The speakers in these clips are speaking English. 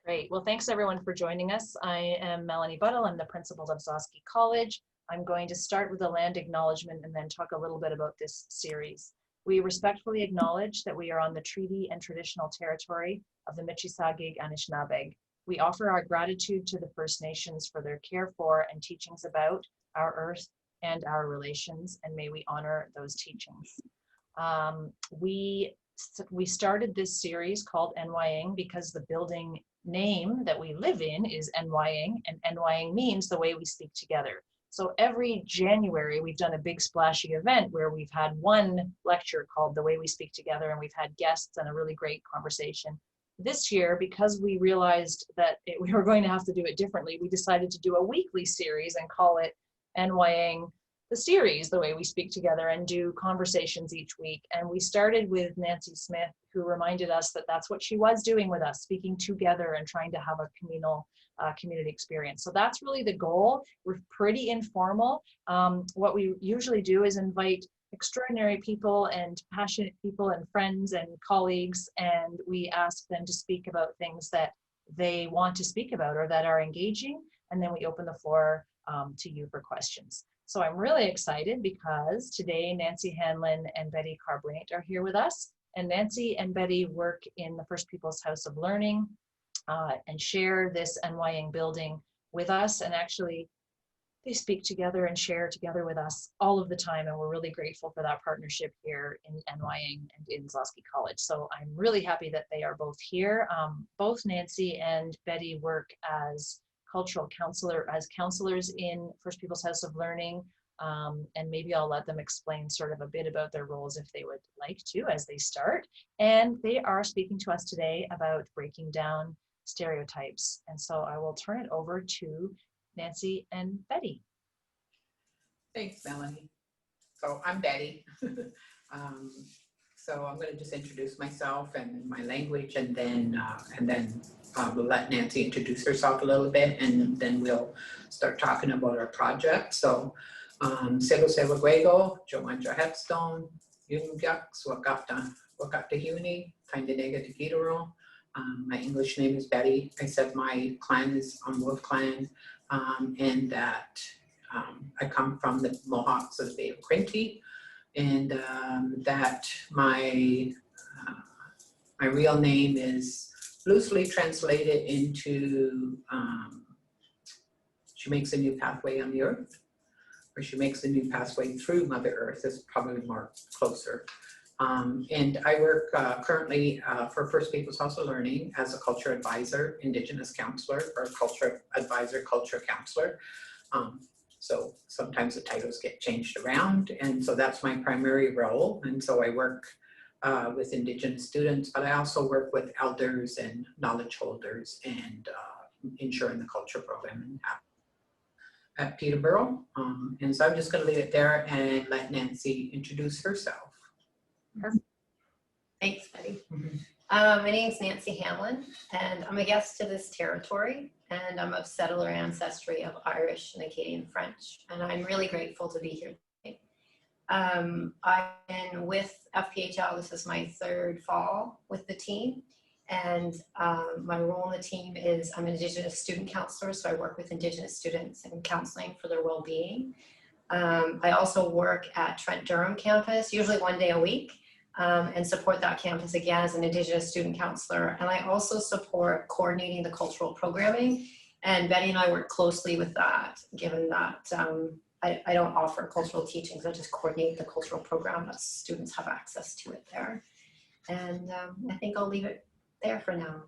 Great. Well, thanks everyone for joining us. I am Melanie Buttle. I'm the principal of Gzowski College. I'm going to start with a land acknowledgement and then talk a little bit about this series. We respectfully acknowledge that we are on the treaty and traditional territory of the Mississauga Anishinaabe. We offer our gratitude to the First Nations for their care for and teachings about our earth and our relations, and may we honor those teachings. We started this series called Enwayaang because the building name that we live in is Enwayaang, and Enwayaang means the way we speak together. So every January we've done a big splashy event where we've had one lecture called The Way We Speak Together, and we've had guests and a really great conversation. This year, because we realized that we were going to have to do it differently, we decided to do a weekly series and call it Enwayaang the series, The Way We Speak Together, and do conversations each week. And we started with Nancy Smith, who reminded us that that's what she was doing with us, speaking together and trying to have a communal community experience. So that's really the goal. We're pretty informal. What we usually do is invite extraordinary people and passionate people and friends and colleagues, and we ask them to speak about things that they want to speak about or that are engaging, and then we open the floor to you for questions. So I'm really excited because today Nancy Hanlon and Betty Carr-Braint are here with us. And Nancy and Betty work in the First Peoples House of Learning and share this Enwayaang building with us. And actually, they speak together and share together with us all of the time. And we're really grateful for that partnership here in Enwayaang and in Gzowski College. So I'm really happy that they are both here. Both Nancy and Betty work as counselors in First Peoples House of Learning, and maybe I'll let them explain sort of a bit about their roles if they would like to as they start. And they are speaking to us today about breaking down stereotypes. And so I will turn it over to Nancy and Betty. Thanks, Melanie. So I'm Betty. So I'm going to just introduce myself and my language, and then we'll let Nancy introduce herself a little bit, and then we'll start talking about our project. So, Sego Gwego, Joanja Headstone, Yungyaks, Wakata Huni, Tindinega Tegidoro. My English name is Betty. I said my clan is Wolf Clan, and that I come from the Mohawks of the Bay of Quinte. And that my real name is loosely translated into she makes a new pathway on the earth, or she makes a new pathway through Mother Earth is probably more closer. And I work currently for First Peoples House of Learning as a culture advisor, indigenous counselor, or culture advisor, culture counselor. So sometimes the titles get changed around, and so that's my primary role. And so I work with Indigenous students, but I also work with elders and knowledge holders and ensuring the culture program at Peterborough. And so I'm just going to leave it there and let Nancy introduce herself. Perfect. Thanks, Betty. My name is Nancy Hanlon, and I'm a guest to this territory, and I'm of settler ancestry of Irish and Acadian French, and I'm really grateful to be here today. I've been with FPHL, this is my third fall with the team, and my role in the team is I'm an Indigenous student counselor, so I work with Indigenous students and counseling for their well-being. I also work at Trent Durham campus, usually one day a week, and support that campus again as an Indigenous student counselor. And I also support coordinating the cultural programming. And Betty and I work closely with that, given that I don't offer cultural teachings, I just coordinate the cultural program that students have access to it there. And I think I'll leave it there for now.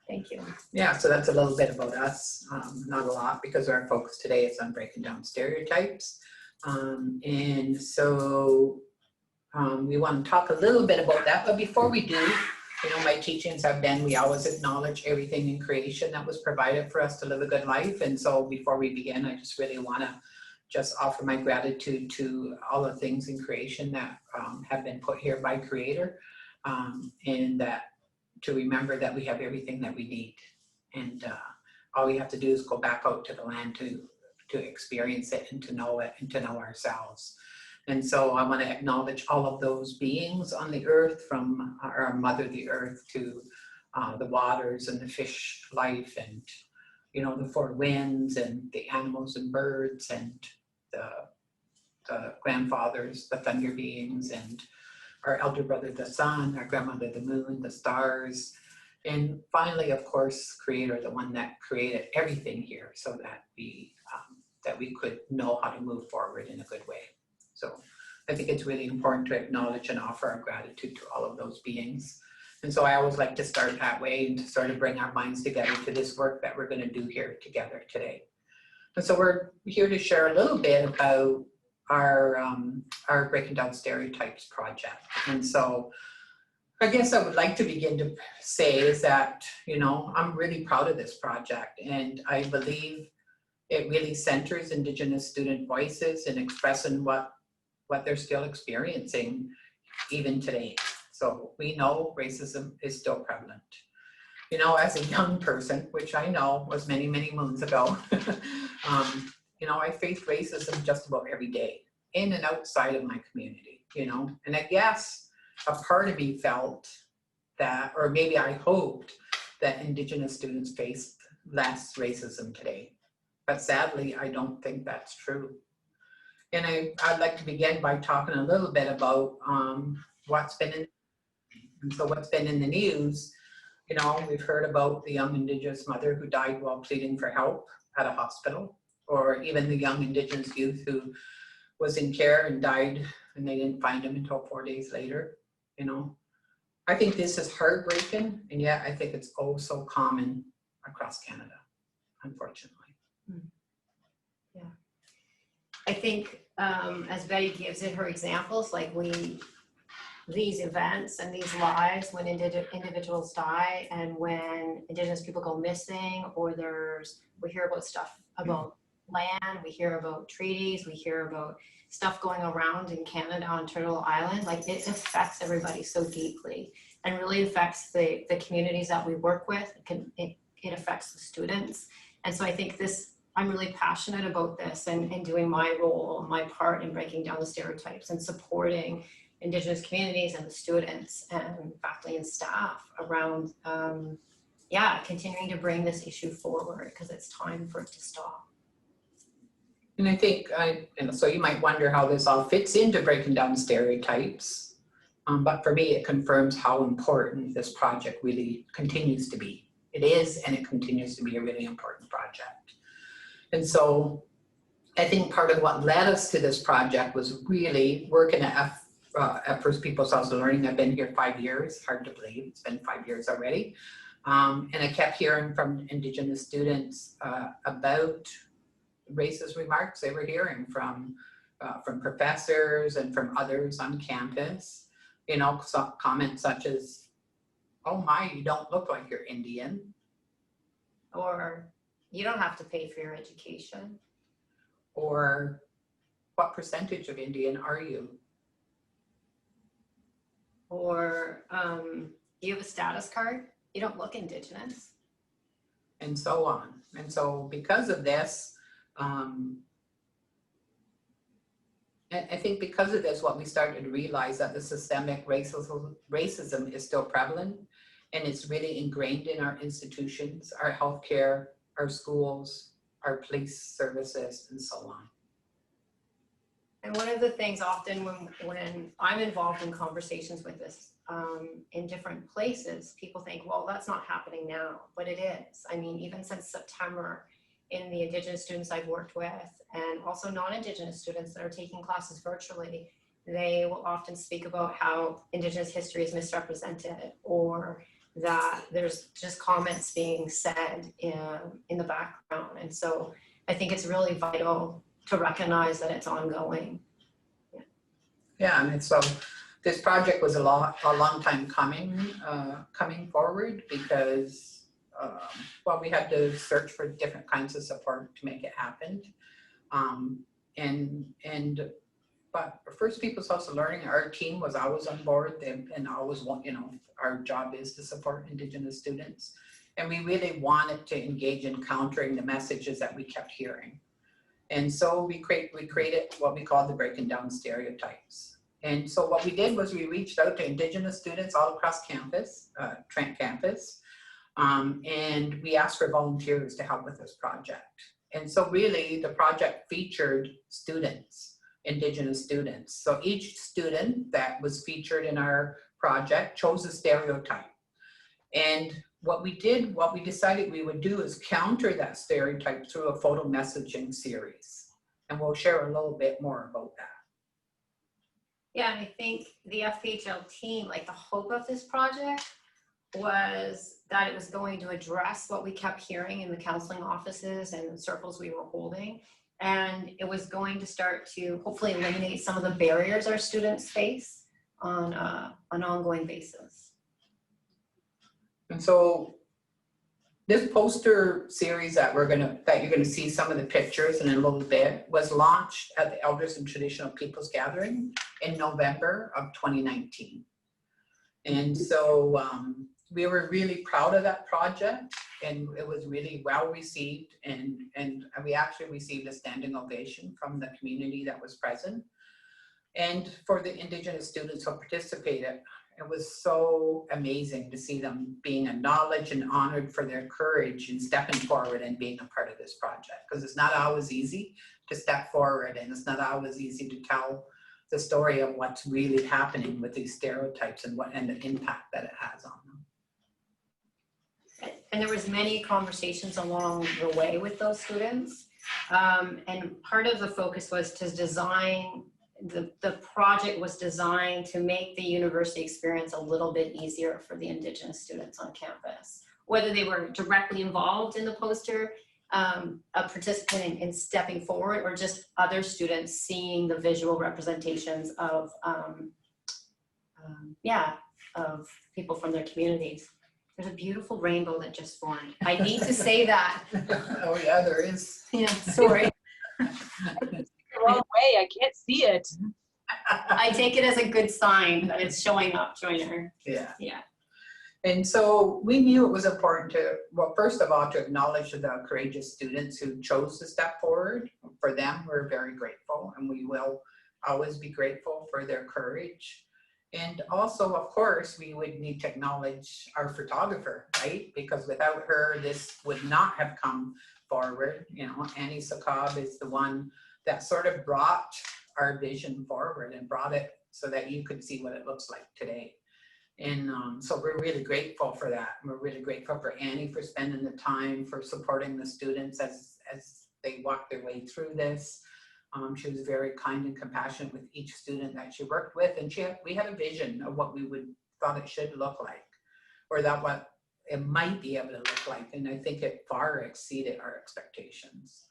Thank you. Yeah, so that's a little bit about us, not a lot, because our focus today is on breaking down stereotypes. And so we want to talk a little bit about that, but before we do, you know, my teachings have been, we always acknowledge everything in creation that was provided for us to live a good life. And so before we begin, I just really want to just offer my gratitude to all the things in creation that have been put here by Creator, and that to remember that we have everything that we need. And all we have to do is go back out to the land to experience it and to know it and to know ourselves. And so I want to acknowledge all of those beings on the earth, from our mother, the earth, to the waters and the fish life and, you know, the four winds and the animals and birds and the grandfathers, the thunder beings, and our elder brother, the sun, our grandmother, the moon, the stars, and finally, of course, Creator, the one that created everything here so that we could know how to move forward in a good way. So I think it's really important to acknowledge and offer our gratitude to all of those beings. And so I always like to start that way and to sort of bring our minds together to this work that we're going to do here together today. And so we're here to share a little bit about our Breaking Down Stereotypes project. And so I guess I would like to begin to say is that, you know, I'm really proud of this project, and I believe it really centers Indigenous student voices in expressing what they're still experiencing even today. So we know racism is still prevalent. You know, as a young person, which I know was many, many moons ago, you know, I faced racism just about every day, in and outside of my community, you know, and I guess a part of me felt that, or maybe I hoped that Indigenous students faced less racism today. But sadly, I don't think that's true. And I'd like to begin by talking a little bit about what's been in the news. You know, we've heard about the young Indigenous mother who died while pleading for help at a hospital, or even the young Indigenous youth who was in care and died and they didn't find him until 4 days later. You know, I think this is heartbreaking, and yet I think it's oh so common across Canada, unfortunately. Yeah, I think as Betty gives it her examples, like these events and these lives when individuals die and when Indigenous people go missing, or we hear about stuff about land, we hear about treaties, we hear about stuff going around in Canada on Turtle Island, like it affects everybody so deeply and really affects the communities that we work with. It affects the students. And so I think I'm really passionate about this and doing my role, my part in breaking down the stereotypes and supporting Indigenous communities and the students and faculty and staff around, continuing to bring this issue forward, because it's time for it to stop. And I think, so you might wonder how this all fits into breaking down stereotypes, but for me, it confirms how important this project really continues to be. It is, and it continues to be a really important project. And so I think part of what led us to this project was really working at First Peoples House of Learning. I've been here 5 years, hard to believe, it's been 5 years already. And I kept hearing from Indigenous students about racist remarks they were hearing from professors and from others on campus. You know, some comments such as, "Oh my, you don't look like you're Indian," or "You don't have to pay for your education," or "What percentage of Indian are you?" or "You have a status card, you don't look Indigenous," and so on. And so because of this, I think because of this, what we started to realize that the systemic racism is still prevalent, and it's really ingrained in our institutions, our healthcare, our schools, our police services, and so on. And one of the things often when I'm involved in conversations with this in different places, people think, well, that's not happening now, but it is. I mean, even since September, in the Indigenous students I've worked with, and also non-Indigenous students that are taking classes virtually, they will often speak about how Indigenous history is misrepresented, or that there's just comments being said in the background. And so I think it's really vital to recognize that it's ongoing. Yeah, and so this project was a long time coming forward, because well, we had to search for different kinds of support to make it happen. But First Peoples House of Learning, our team was always on board, and always want, you know, our job is to support Indigenous students. And we really wanted to engage in countering the messages that we kept hearing. And so we created what we call the Breaking Down Stereotypes. And so what we did was we reached out to Indigenous students all across campus, Trent campus, and we asked for volunteers to help with this project. And so really the project featured students, Indigenous students. So each student that was featured in our project chose a stereotype. And what we decided we would do is counter that stereotype through a photo messaging series. And we'll share a little bit more about that. Yeah, and I think the FPHL team, like the hope of this project was that it was going to address what we kept hearing in the counseling offices and the circles we were holding. And it was going to start to hopefully eliminate some of the barriers our students face on an ongoing basis. And so this poster series that you're gonna see some of the pictures in a little bit was launched at the Elders and Traditional Peoples Gathering in November of 2019. And so we were really proud of that project, and it was really well received, and we actually received a standing ovation from the community that was present. And for the Indigenous students who participated, it was so amazing to see them being acknowledged and honored for their courage in stepping forward and being a part of this project. Because it's not always easy to step forward, and it's not always easy to tell the story of what's really happening with these stereotypes and the impact that it has on them. And there was many conversations along the way with those students. And part of the focus was to design, the project was designed to make the university experience a little bit easier for the Indigenous students on campus. Whether they were directly involved in the poster, a participant in stepping forward, or just other students seeing the visual representations of, of people from their communities. There's a beautiful rainbow that just formed. I need to say that. Oh yeah, there is. Yeah, sorry. The wrong way, I can't see it. I take it as a good sign that it's showing up, Joyner. Yeah. Yeah. And so we knew it was important to, well, first of all, to acknowledge the courageous students who chose to step forward. For them, we're very grateful, and we will always be grateful for their courage. And also, of course, we would need to acknowledge our photographer, right? Because without her, this would not have come forward. You know, Annie Sakab is the one that sort of brought our vision forward and brought it so that you could see what it looks like today. And so we're really grateful for that. We're really grateful for Annie for spending the time, for supporting the students as they walk their way through this. She was very kind and compassionate with each student that she worked with, and we had a vision of what we thought it should look like, or that what it might be able to look like, and I think it far exceeded our expectations.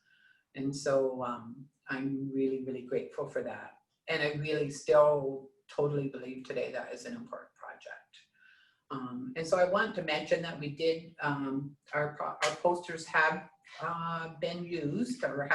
And so I'm really, really grateful for that, and I really still totally believe today that is an important project. And so I want to mention that we did our posters have been used, or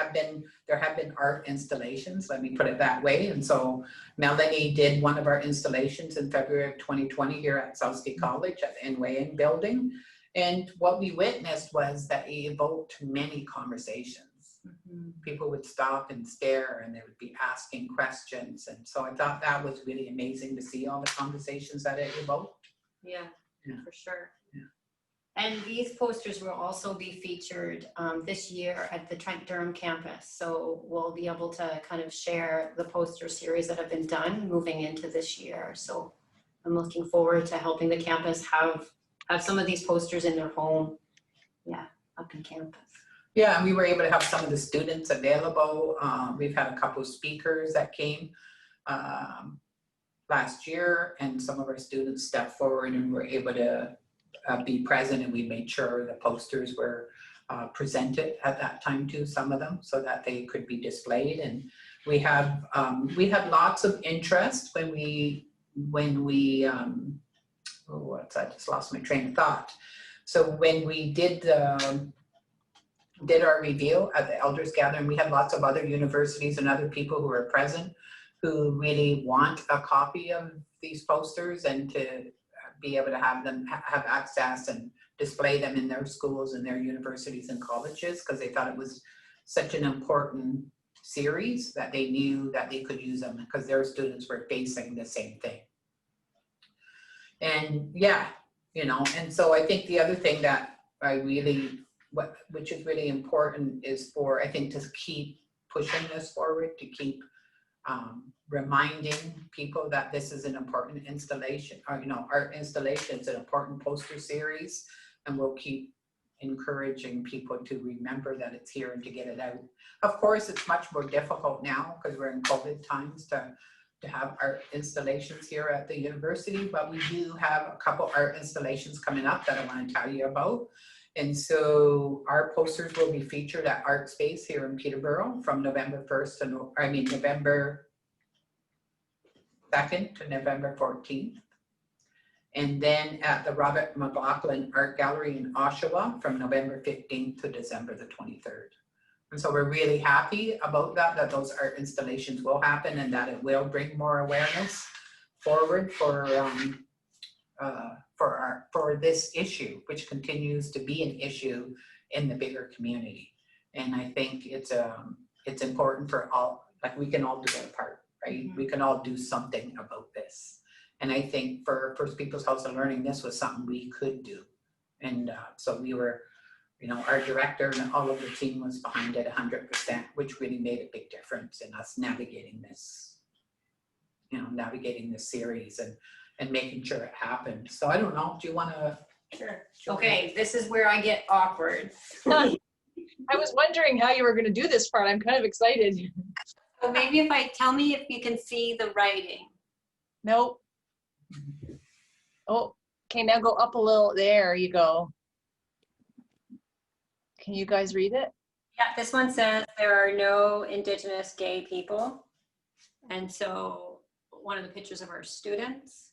there have been art installations, let me put it that way. And so Melanie did one of our installations in February of 2020 here at Gzowski College at the Enwayaang building. And what we witnessed was that it evoked many conversations. Mm-hmm. People would stop and stare, and they would be asking questions. And so I thought that was really amazing to see all the conversations that it evoked. Yeah, for sure. Yeah. And these posters will also be featured this year at the Trent Durham campus. So we'll be able to kind of share the poster series that have been done moving into this year. So I'm looking forward to helping the campus have some of these posters in their home, up in campus. Yeah, and we were able to have some of the students available. We've had a couple of speakers that came last year, and some of our students stepped forward and were able to be present, and we made sure the posters were presented at that time too, some of them, so that they could be displayed. And we had lots of interest when we I just lost my train of thought. So when we did our reveal at the Elders Gathering, we had lots of other universities and other people who were present who really want a copy of these posters, and to be able to have them have access and display them in their schools and their universities and colleges, because they thought it was such an important series, that they knew that they could use them because their students were facing the same thing. And yeah, you know, and so I think the other thing that I really, which is really important is for, I think, to keep pushing this forward, to keep reminding people that this is an important installation, or, you know, art installation is an important poster series, and we'll keep encouraging people to remember that it's here and to get it out. Of course, it's much more difficult now because we're in COVID times to have art installations here at the university, but we do have a couple art installations coming up that I want to tell you about. And so our posters will be featured at Art Space here in Peterborough from November 1st to November 2nd to November 14th. And then at the Robert McLaughlin Art Gallery in Oshawa from November 15th to December the 23rd. And so we're really happy about that those art installations will happen and that it will bring more awareness forward for this issue, which continues to be an issue in the bigger community. And I think it's important for all, like we can all do our part, right? We can all do something about this. And I think for First Peoples House of Learning, this was something we could do. And so we were, you know, our director and all of the team was behind it 100%, which really made a big difference in us navigating this, you know, navigating this series and making sure it happened. So I don't know, do you want to? Sure. Okay, this is where I get awkward. I was wondering how you were going to do this part. I'm kind of excited. So maybe if I tell me if you can see the writing. Nope. Oh, okay, now go up a little. There you go. Can you guys read it? Yeah, this one says there are no Indigenous gay people. And so one of the pictures of our students.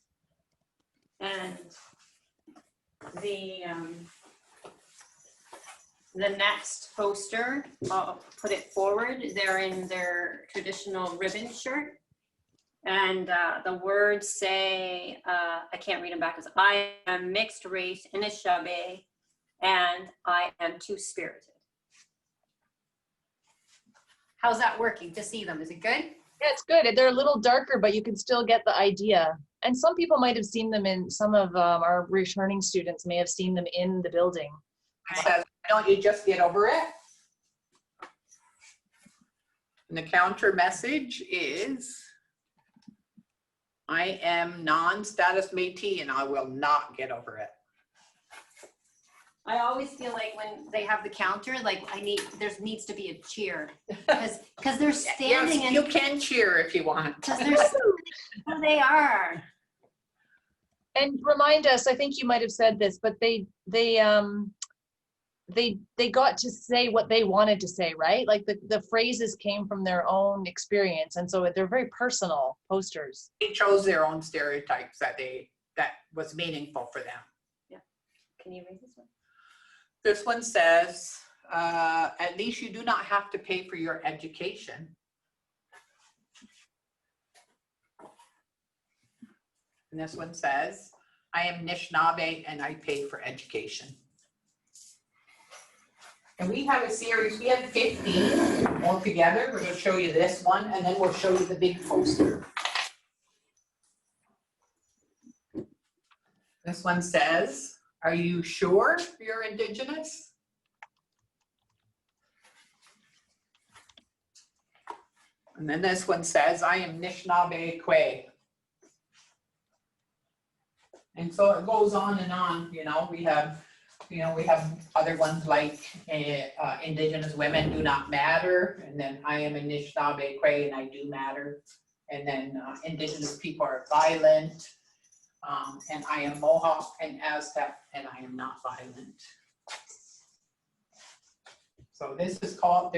And the next poster, I'll put it forward. They're in their traditional ribbon shirt. And the words say, I can't read them back, because I am mixed race Anishinaabe, and I am two-spirited. How's that working to see them? Is it good? Yeah, it's good. They're a little darker, but you can still get the idea. And some people might have seen them in, some of our returning students may have seen them in the building. It says, don't you just get over it? And the counter message is, I am non-status Métis and I will not get over it. I always feel like when they have the counter, like there needs to be a cheer, because they're standing. Yes, you can cheer if you want. Because they're who they are. And remind us, I think you might have said this, but they got to say what they wanted to say, right? Like the phrases came from their own experience, and so they're very personal posters. They chose their own stereotypes that was meaningful for them. Yeah. Can you read this one? This one says, at least you do not have to pay for your education. And this one says, I am Anishinaabe and I pay for education. And we have a series, we have 15 altogether. We're going to show you this one and then we'll show you the big poster. This one says, are you sure you're Indigenous? And then this one says, I am Anishinaabe Kwe. And so it goes on and on, you know, we have other ones like Indigenous women do not matter. And then I am Anishinaabe Kwe and I do matter. And then Indigenous people are violent. And I am Mohawk and Aztec and I am not violent. So this is called,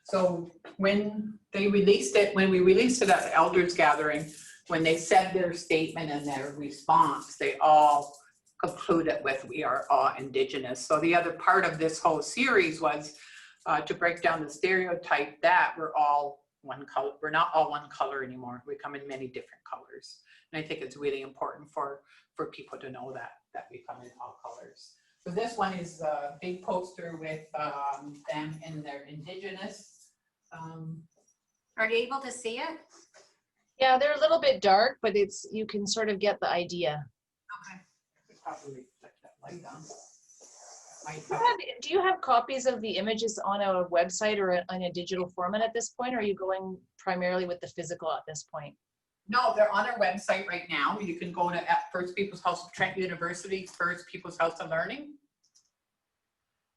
so when we released it at the elders gathering, when they said their statement and their response, they all concluded with, we are all Indigenous. So the other part of this whole series was to break down the stereotype that we're all one color. We're not all one color anymore. We come in many different colors. And I think it's really important for people to know that we come in all colors. So this one is a big poster with them in their Indigenous Are you able to see it? Yeah, they're a little bit dark, but you can sort of get the idea. Okay. Probably put that light on. Do you have copies of the images on a website or in a digital format at this point, or are you going primarily with the physical at this point? No, they're on our website right now. You can go to First People's House of Trent University, First People's House of Learning.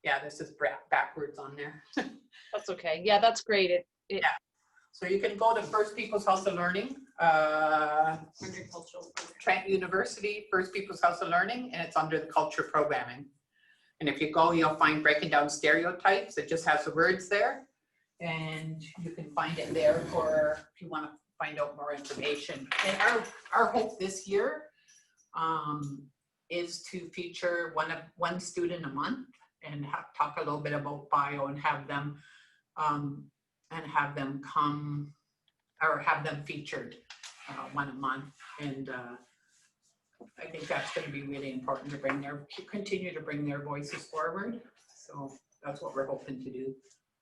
Yeah, this is backwards on there. That's okay. Yeah, that's great. Yeah. So you can go to First People's House of Learning, Trent University, First People's House of Learning, and it's under the culture programming. And if you go, you'll find Breaking Down Stereotypes. It just has the words there. And you can find it there for if you want to find out more information. And our hope this year is to feature one student a month and talk a little bit about bio and have them come or have them featured one a month. And I think that's going to be really important to continue to bring their voices forward. So that's what we're hoping to do.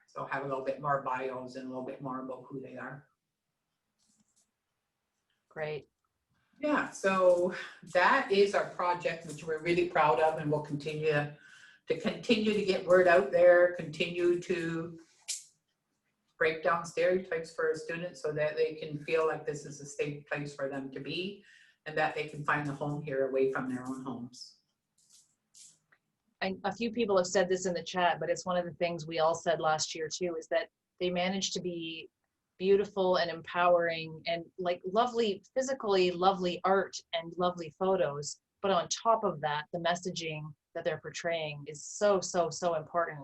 So have a little bit more bios and a little bit more about who they are. Great. Yeah, so that is our project, which we're really proud of, and we'll continue to get word out there, continue to break down stereotypes for our students so that they can feel like this is a safe place for them to be and that they can find a home here away from their own homes. A few people have said this in the chat, but it's one of the things we all said last year too, is that they managed to be beautiful and empowering and like lovely, physically lovely art and lovely photos. But on top of that, the messaging that they're portraying is so, so, so important.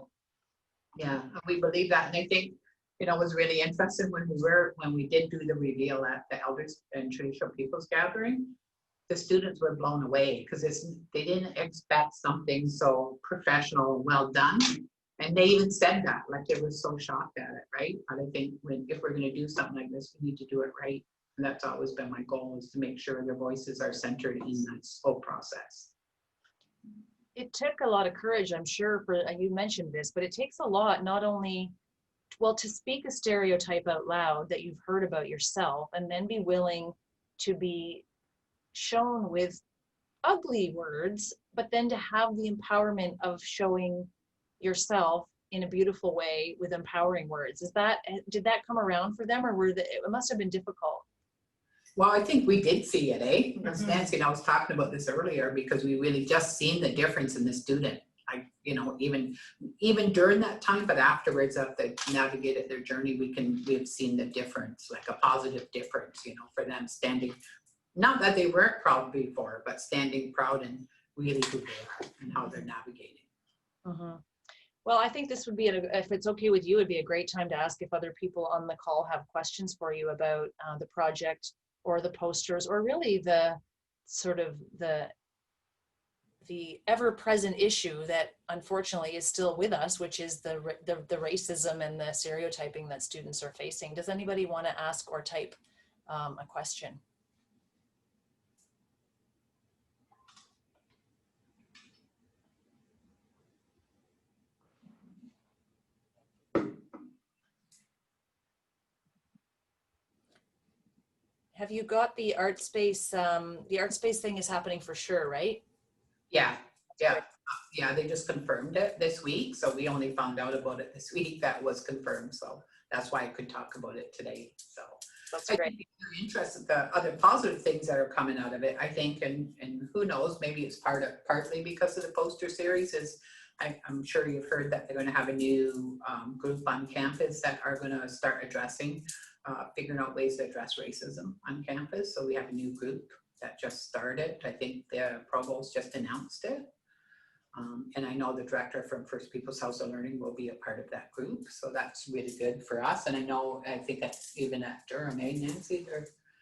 Yeah, we believe that. And I think, it was really interesting when we did do the reveal at the Elders and Traditional Peoples Gathering, the students were blown away because they didn't expect something so professional and well done. And they even said that, like they were so shocked at it, right? But I think if we're going to do something like this, we need to do it right. And that's always been my goal, is to make sure their voices are centered in this whole process. It took a lot of courage, I'm sure, you mentioned this, but it takes a lot, not only, well, to speak a stereotype out loud that you've heard about yourself, and then be willing to be shown with ugly words, but then to have the empowerment of showing yourself in a beautiful way with empowering words. Did that come around for them, or it must have been difficult? Well, I think we did see it, eh? Mm-hmm. Nancy and I was talking about this earlier because we really just seen the difference in the student. Even during that time, but afterwards, as they navigated their journey, we've seen the difference, like a positive difference, for them standing, not that they weren't proud before, but standing proud and really who they are and how they're navigating. Mm-hmm. Well, I think this would be, if it's okay with you, it'd be a great time to ask if other people on the call have questions for you about the project or the posters, or really the sort of the ever-present issue that unfortunately is still with us, which is the racism and the stereotyping that students are facing. Does anybody want to ask or type a question? Have you got the art space? The art space thing is happening for sure, right? Yeah. They just confirmed it this week, so we only found out about it this week. That was confirmed, so that's why I could talk about it today. So that's I great. think you're interested in the other positive things that are coming out of it, I think, and who knows, maybe it's partly because of the poster series. I'm sure you've heard that they're going to have a new group on campus that are going to start addressing, figuring out ways to address racism on campus. So we have a new group that just started. I think the provost just announced it. And I know the director from First People's House of Learning will be a part of that group. So that's really good for us. And I think that's even at Durham, Nancy?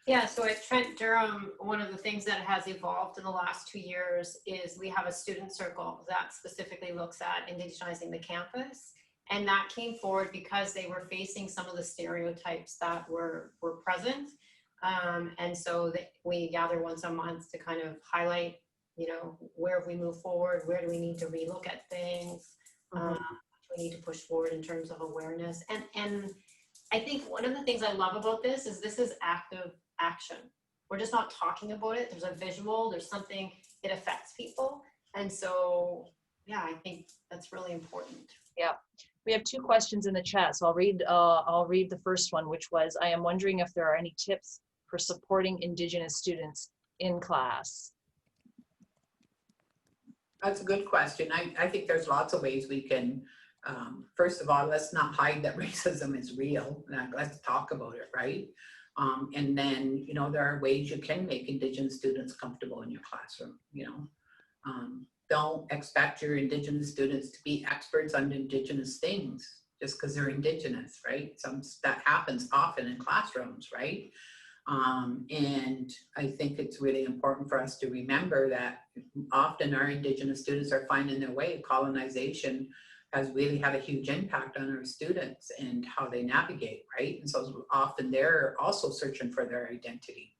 Yeah, so at Trent Durham, one of the things that has evolved in the last 2 years is we have a student circle that specifically looks at indigenizing the campus. And that came forward because they were facing some of the stereotypes that were present. And so we gather once a month to kind of highlight, where have we moved forward? Where do we need to relook at things? Mm-hmm. We need to push forward in terms of awareness. And I think one of the things I love about this is active action. We're just not talking about it. There's a visual, there's something, it affects people. And so, yeah, I think that's really important. Yeah. We have 2 questions in the chat, so I'll read the first one, which was, I am wondering if there are any tips for supporting Indigenous students in class. That's a good question. I think there's lots of ways we can, first of all, let's not hide that racism is real. Let's talk about it, right? And then, you know, there are ways you can make Indigenous students comfortable in your classroom, you know. Don't expect your Indigenous students to be experts on Indigenous things just because they're Indigenous, right? That happens often in classrooms, right? And I think it's really important for us to remember that often our Indigenous students are finding their way. Colonization has really had a huge impact on our students and how they navigate, right? And so often they're also searching for their identity.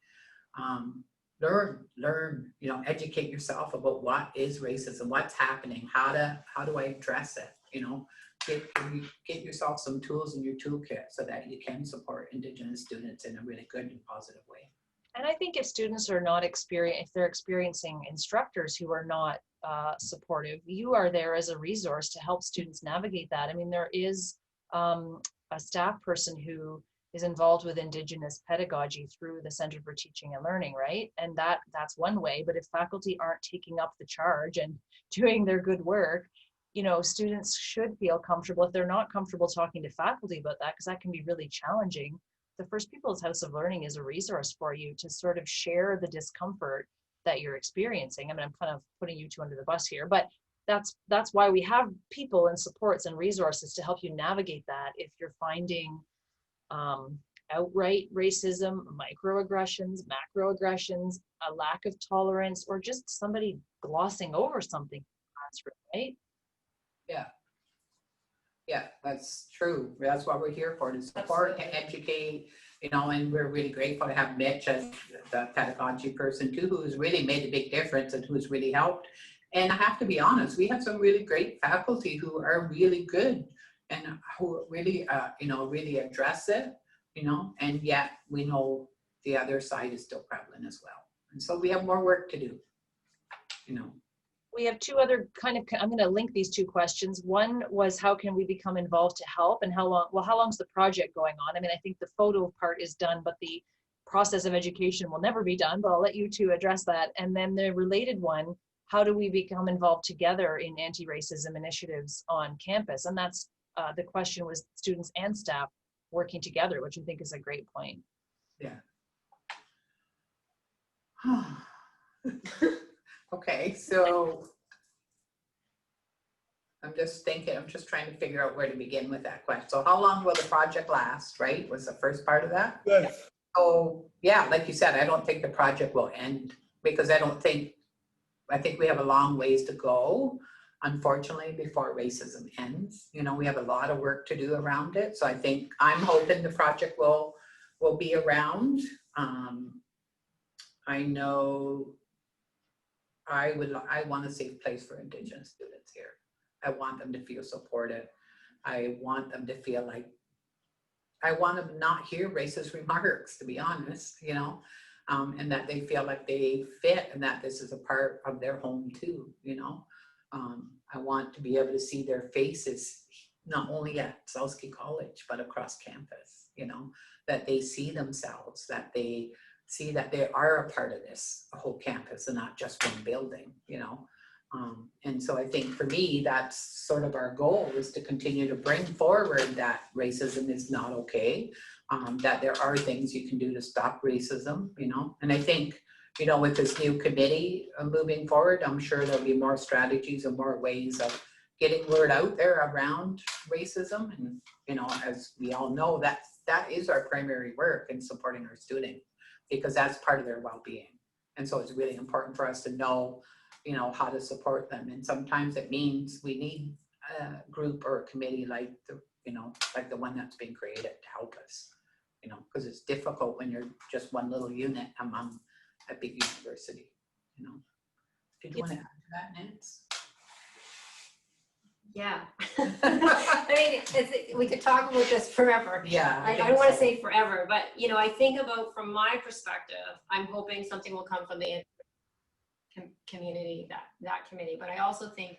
Learn, you know, educate yourself about what is racism, what's happening, how do I address it, you know, get yourself some tools in your toolkit so that you can support Indigenous students in a really good and positive way. And I think if students are not if they're experiencing instructors who are not supportive, you are there as a resource to help students navigate that. I mean, there is a staff person who is involved with Indigenous pedagogy through the Center for Teaching and Learning, right? And that's one way, but if faculty aren't taking up the charge and doing their good work, you know, students should feel comfortable. If they're not comfortable talking to faculty about that, because that can be really challenging, the First Peoples House of Learning is a resource for you to sort of share the discomfort that you're experiencing. I mean, I'm kind of putting you 2 under the bus here, but that's why we have people and supports and resources to help you navigate that if you're finding outright racism, microaggressions, macroaggressions, a lack of tolerance, or just somebody glossing over something in the classroom, right? Yeah, that's true. That's what we're here for, to support, to educate, you know, and we're really grateful to have Mitch as the pedagogy person too, who's really made a big difference and who's really helped. And I have to be honest, we have some really great faculty who are really good and who really, you know, really address it, you know, and yet we know the other side is still prevalent as well. And so we have more work to do, you know. We have 2 other I'm going to link these 2 questions. One was, how can we become involved to help, and how long's the project going on? I mean, I think the photo part is done, but the process of education will never be done, but I'll let you 2 address that. And then the related one, how do we become involved together in anti-racism initiatives on campus? And that's the question was students and staff working together, which I think is a great point. Yeah. Okay, so I'm just trying to figure out where to begin with that question. So how long will the project last, right? Was the first part of that? Yes. Oh, yeah, like you said, I don't think the project will end because I think we have a long ways to go, unfortunately, before racism ends. You know, we have a lot of work to do around it. So I'm hoping the project will be around. I know I want a safe place for Indigenous students here. I want them to feel supported. I want them to feel like, I want them to not hear racist remarks, to be honest, you know, and that they feel like they fit and that this is a part of their home too, you know. I want to be able to see their faces, not only at Gzowski College, but across campus, you know, that they see themselves, that they see that they are a part of this whole campus and not just one building, you know. And so I think for me, that's sort of our goal, is to continue to bring forward that racism is not okay, that there are things you can do to stop racism, you know. And I think, you know, with this new committee moving forward, I'm sure there'll be more strategies and more ways of getting word out there around racism. And, you know, as we all know, that is our primary work in supporting our students, because that's part of their well-being. And so it's really important for us to know, you know, how to support them. And sometimes it means we need a group or a committee like the one that's being created to help us, you know, because it's difficult when you're just one little unit among a big university, you know. Did you want to add to that, Nance? Yeah. I mean, we could talk about this forever. Yeah. I don't want to say forever, but you know, I think about from my perspective, I'm hoping something will come from the community, that committee. But I also think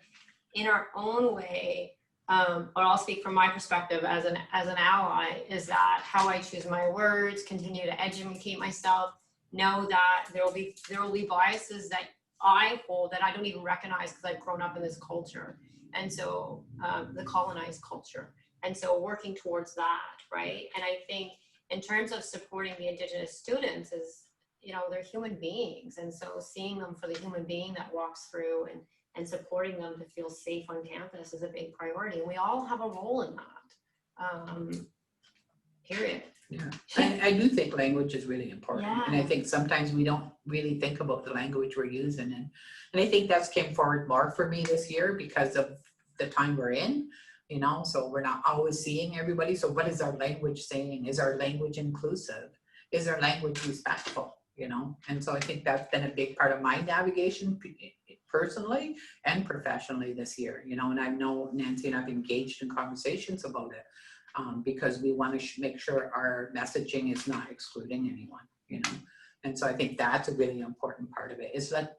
in our own way, or I'll speak from my perspective as an ally, is that how I choose my words, continue to educate myself, know that there will be biases that I hold that I don't even recognize because I've grown up in this culture. And so the colonized culture. And so working towards that, right? And I think in terms of supporting the Indigenous students is, you know, they're human beings. And so seeing them for the human being that walks through and supporting them to feel safe on campus is a big priority. And we all have a role in that, period. Yeah, I do think language is really important. Yeah. And I think sometimes we don't really think about the language we're using. And I think that's came forward more for me this year because of the time we're in, you know, so we're not always seeing everybody. So what is our language saying? Is our language inclusive? Is our language respectful, you know? And so I think that's been a big part of my navigation personally and professionally this year, you know, and I know Nancy and I've engaged in conversations about it. Because we want to make sure our messaging is not excluding anyone, you know. And so I think that's a really important part of it. It's like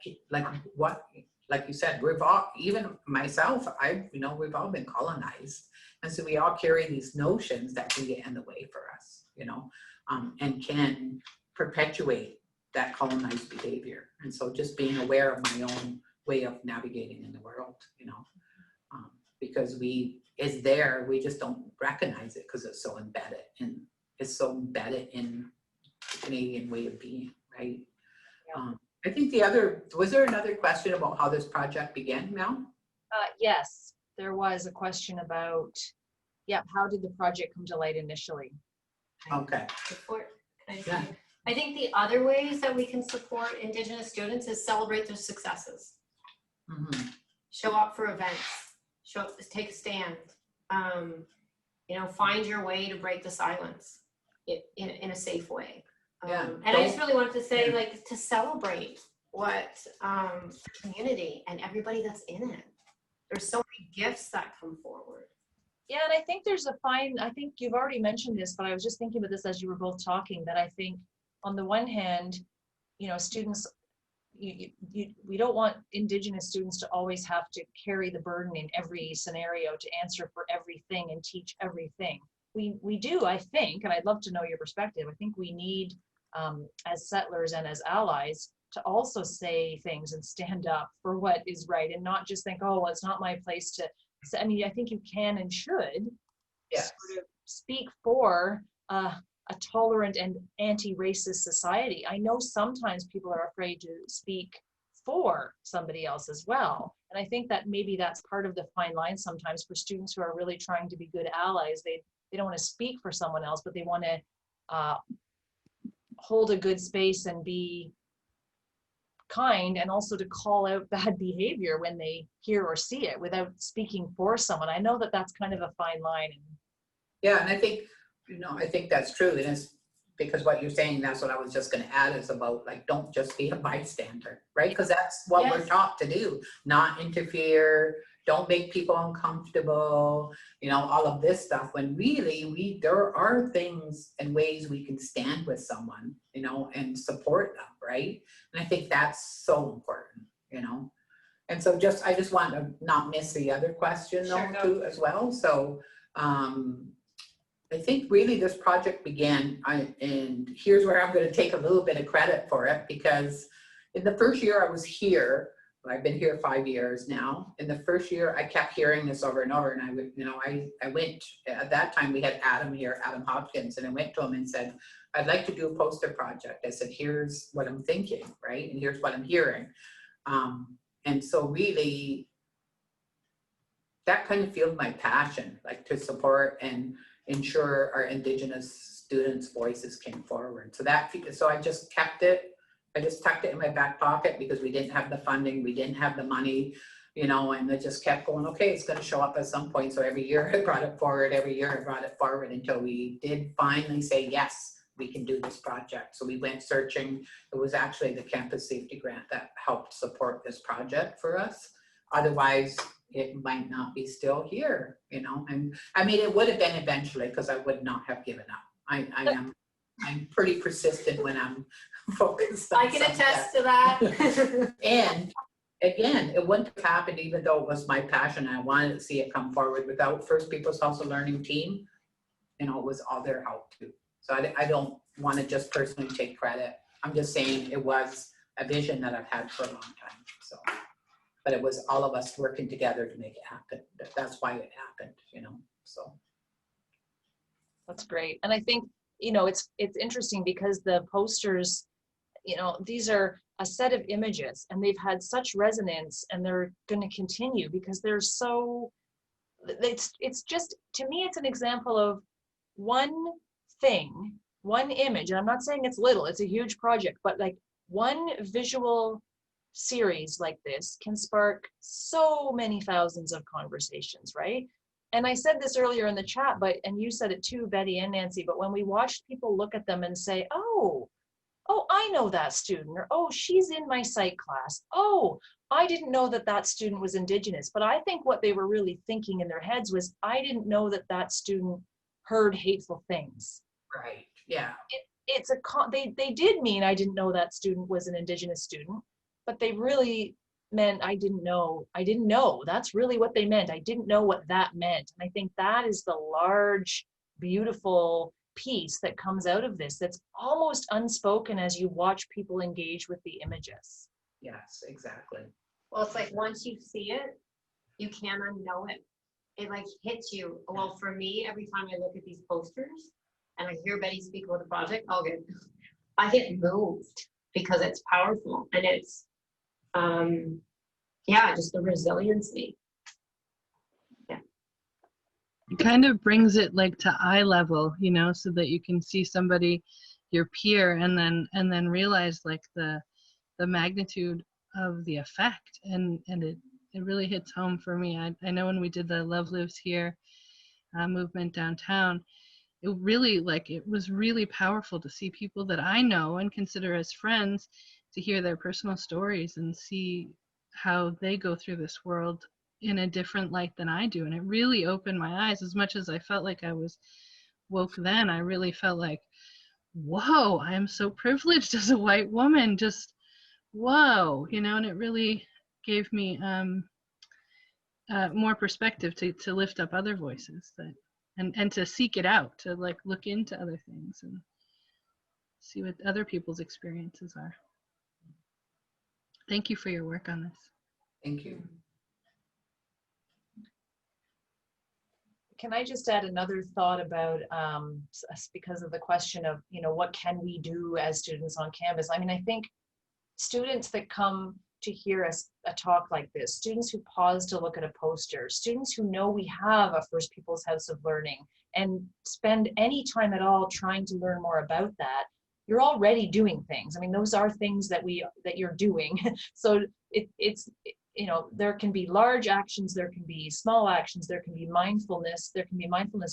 you said, we've all, even myself, we've all been colonized, and so we all carry these notions that can get in the way for us, you know, and can perpetuate that colonized behavior. And so just being aware of my own way of navigating in the world, you know, because is there, we just don't recognize it because it's so embedded in the Canadian way of being, right? Yeah. I think was there another question about how this project began, Mel? Yes, there was a question about, how did the project come to light initially? Okay. I think the other ways that we can support Indigenous students is celebrate their successes. Mm-hmm. Show up for events. Show up, take a stand, you know, find your way to break the silence in a safe way. And I just really wanted to say, like, to celebrate what community and everybody that's in it. There's so many gifts that come forward. Yeah, and I think there's I think you've already mentioned this, but I was just thinking about this as you were both talking, that I think on the one hand, you know, students, we don't want Indigenous students to always have to carry the burden in every scenario to answer for everything and teach everything. We do, I think, and I'd love to know your perspective, I think we need, as settlers and as allies, to also say things and stand up for what is right and not just think, oh, well, it's not my place to say. I mean, I think you can and should sort of speak for a tolerant and anti-racist society. I know sometimes people are afraid to speak for somebody else as well. And I think that maybe that's part of the fine line sometimes for students who are really trying to be good allies. They don't want to speak for someone else, but they want to hold a good space and be kind, and also to call out bad behavior when they hear or see it without speaking for someone. I know that that's kind of a fine line. Yeah, and I think, you know, I think that's true. And it's because what you're saying, that's what I was just going to add, is about, like, don't just be a bystander, right? Because that's what we're taught to do, not interfere, don't make people uncomfortable, you know, all of this stuff, when really there are things and ways we can stand with someone, you know, and support them, right? And I think that's so important, you know. And so I just want to not miss the other question too as well. So I think really this project began, and here's where I'm going to take a little bit of credit for it, because in the first year I was here, I've been here 5 years now. In the first year, I kept hearing this over and over, and I went, at that time we had Adam here, Adam Hopkins, and I went to him and said, I'd like to do a poster project. I said, here's what I'm thinking, right? And here's what I'm hearing. And so really, that kind of fueled my passion, like, to support and ensure our Indigenous students' voices came forward. So I just kept it. I just tucked it in my back pocket because we didn't have the funding, we didn't have the money, you know, and I just kept going, okay, it's going to show up at some point. So every year I brought it forward, until we did finally say, yes, we can do this project. So we went searching. It was actually the campus safety grant that helped support this project for us. Otherwise, it might not be still here, you know. And I mean, it would have been eventually, because I would not have given up. I'm pretty persistent when I'm focused on I can attest to that. And again, it wouldn't have happened even though it was my passion. I wanted to see it come forward without First Peoples House of Learning team. You know, it was all their help too. So I don't want to just personally take credit. I'm just saying it was a vision that I've had for a long time. So, but it was all of us working together to make it happen. That's why it happened, you know, so. That's great. And I think, you know, it's interesting because the posters, you know, these are a set of images and they've had such resonance, and they're going to continue because they're so, it's just, to me, it's an example of one thing, one image. And I'm not saying it's little, it's a huge project, but like one visual series like this can spark so many thousands of conversations, right? And I said this earlier in the chat, and you said it too, Betty and Nancy, but when we watched people look at them and say, oh, I know that student, or, oh, she's in my psych class. Oh, I didn't know that that student was Indigenous. But I think what they were really thinking in their heads was, I didn't know that that student heard hateful things. Right, yeah. They did mean I didn't know that student was an Indigenous student, but they really meant I didn't know. That's really what they meant. I didn't know what that meant. And I think that is the large, beautiful piece that comes out of this that's almost unspoken as you watch people engage with the images. Yes, exactly. Well, it's like once you see it, you can't unknow it. It like hits you. Well, for me, every time I look at these posters and I hear Betty speak about the project, I get moved because it's powerful, and it's just the resiliency. It kind of brings it like to eye level, you know, so that you can see somebody, your peer, and then realize like the magnitude of the effect, and it really hits home for me. I know when we did the Love Lives Here movement downtown, it was really powerful to see people that I know and consider as friends, to hear their personal stories and see how they go through this world in a different light than I do. And it really opened my eyes. As much as I felt like I was woke then, I really felt like, whoa, I am so privileged as a white woman. Just whoa, you know. And it really gave me more perspective to lift up other voices, and to seek it out, to like look into other things and see what other people's experiences are. Thank you for your work on this. Thank you. Can I just add another thought about, because of the question of, you know, what can we do as students on campus? I mean, I think students that come to hear a talk like this, students who pause to look at a poster, students who know we have a First Peoples House of Learning and spend any time at all trying to learn more about that, you're already doing things. I mean, those are things that you're doing. So it's you know, there can be large actions, there can be small actions, there can be mindfulness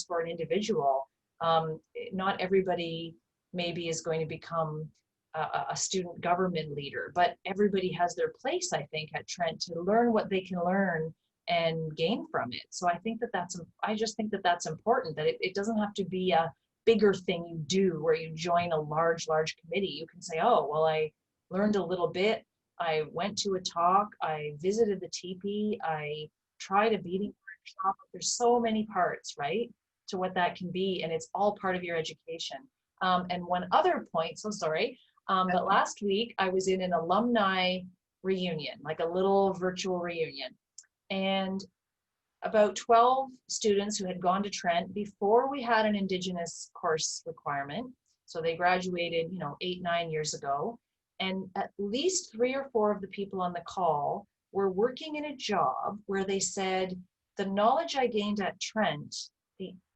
for an individual. Not everybody maybe is going to become a student government leader, but everybody has their place, I think, at Trent to learn what they can learn and gain from it. So I think I just think that that's important, that it doesn't have to be a bigger thing you do where you join a large committee. You can say, oh, well, I learned a little bit, I went to a talk, I visited the teepee, I tried a beading workshop. There's so many parts, right, to what that can be, and it's all part of your education. And one other point, so sorry, but last week I was in an alumni reunion, like a little virtual reunion, and about 12 students who had gone to Trent before we had an Indigenous course requirement. So they graduated, you know, 8-9 years ago. And at least 3 or 4 of the people on the call were working in a job where they said, the knowledge I gained at Trent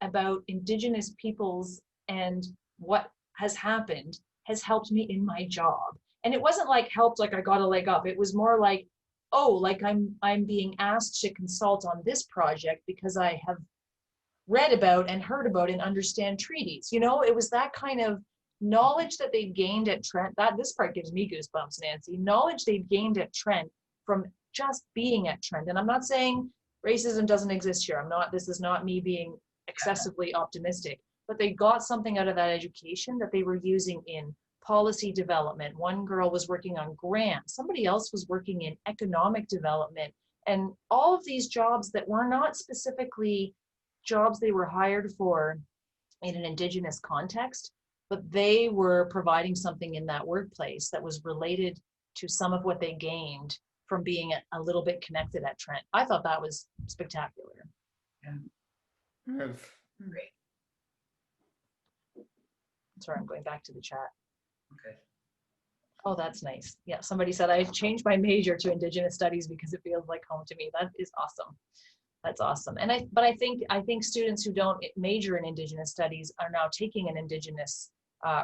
about Indigenous peoples and what has happened has helped me in my job. And it wasn't like helped like I got a leg up. It was more like, oh, like I'm being asked to consult on this project because I have read about and heard about and understand treaties. You know, it was that kind of knowledge that they'd gained at Trent. This part gives me goosebumps, Nancy. Knowledge they'd gained at Trent from just being at Trent. And I'm not saying racism doesn't exist here. This is not me being excessively optimistic, but they got something out of that education that they were using in policy development. One girl was working on grants, somebody else was working in economic development, and all of these jobs that were not specifically jobs they were hired for in an Indigenous context, but they were providing something in that workplace that was related to some of what they gained from being a little bit connected at Trent. I thought that was spectacular. Yeah. Great. Sorry, I'm going back to the chat. Okay. Oh, that's nice. Yeah, somebody said I changed my major to Indigenous Studies because it feels like home to me. That is awesome. That's awesome. And I think students who don't major in Indigenous Studies are now taking an Indigenous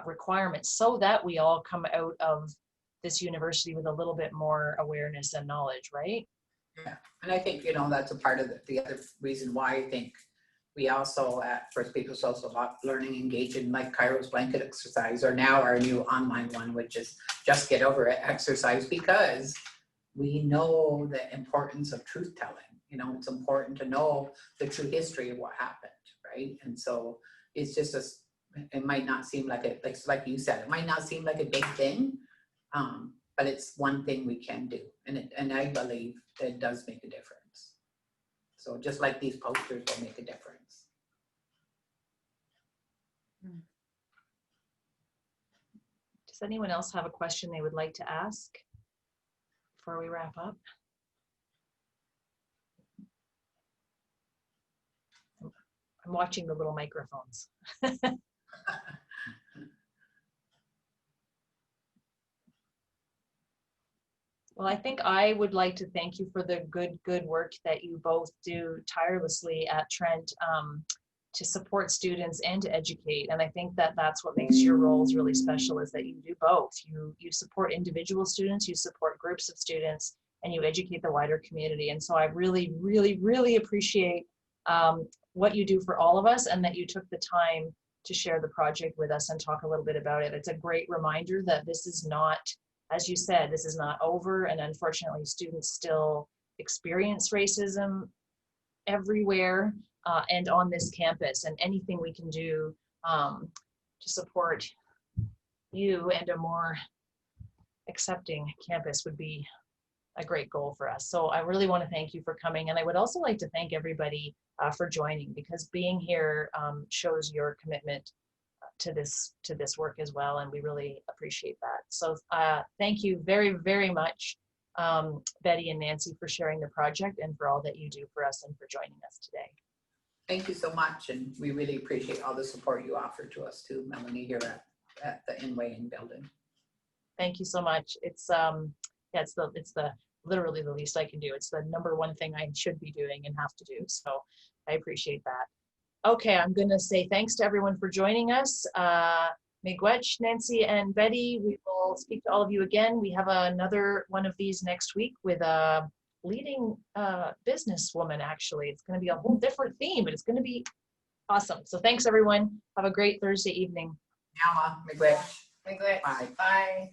requirement so that we all come out of this university with a little bit more awareness and knowledge, right? Yeah, and I think, you know, that's a part of the other reason why I think we also at First Peoples Social Learning engage in like Cairo's blanket exercise, or now our new online one, which is Just Get Over It exercise, because we know the importance of truth telling. You know, it's important to know the true history of what happened, right? And so it's just it might not seem like it, like you said, it might not seem like a big thing, but it's one thing we can do, and I believe that it does make a difference. So just like these posters will make a difference. Does anyone else have a question they would like to ask before we wrap up? I'm watching the little microphones. Well, I think I would like to thank you for the good work that you both do tirelessly at Trent to support students and to educate. And I think that that's what makes your roles really special, is that you do both. You support individual students, you support groups of students, and you educate the wider community. And so I really, really, really appreciate what you do for all of us, and that you took the time to share the project with us and talk a little bit about it. It's a great reminder that this is not, as you said, this is not over, and unfortunately students still experience racism everywhere and on this campus, and anything we can do to support you and a more accepting campus would be a great goal for us. So I really want to thank you for coming, and I would also like to thank everybody for joining, because being here shows your commitment to this work as well, and we really appreciate that. So thank you very, very much, Betty and Nancy, for sharing the project and for all that you do for us and for joining us today. Thank you so much, and we really appreciate all the support you offer to us too, Melanie, here at the Enwayaang building. Thank you so much. It's it's literally the least I can do. It's the number one thing I should be doing and have to do. So I appreciate that. Okay, I'm gonna say thanks to everyone for joining us. Miigwech, Nancy, and Betty, we will speak to all of you again. We have another one of these next week with a leading businesswoman, actually. It's gonna be a whole different theme, but it's gonna be awesome. So thanks, everyone. Have a great Thursday evening. Miigwech. Bye.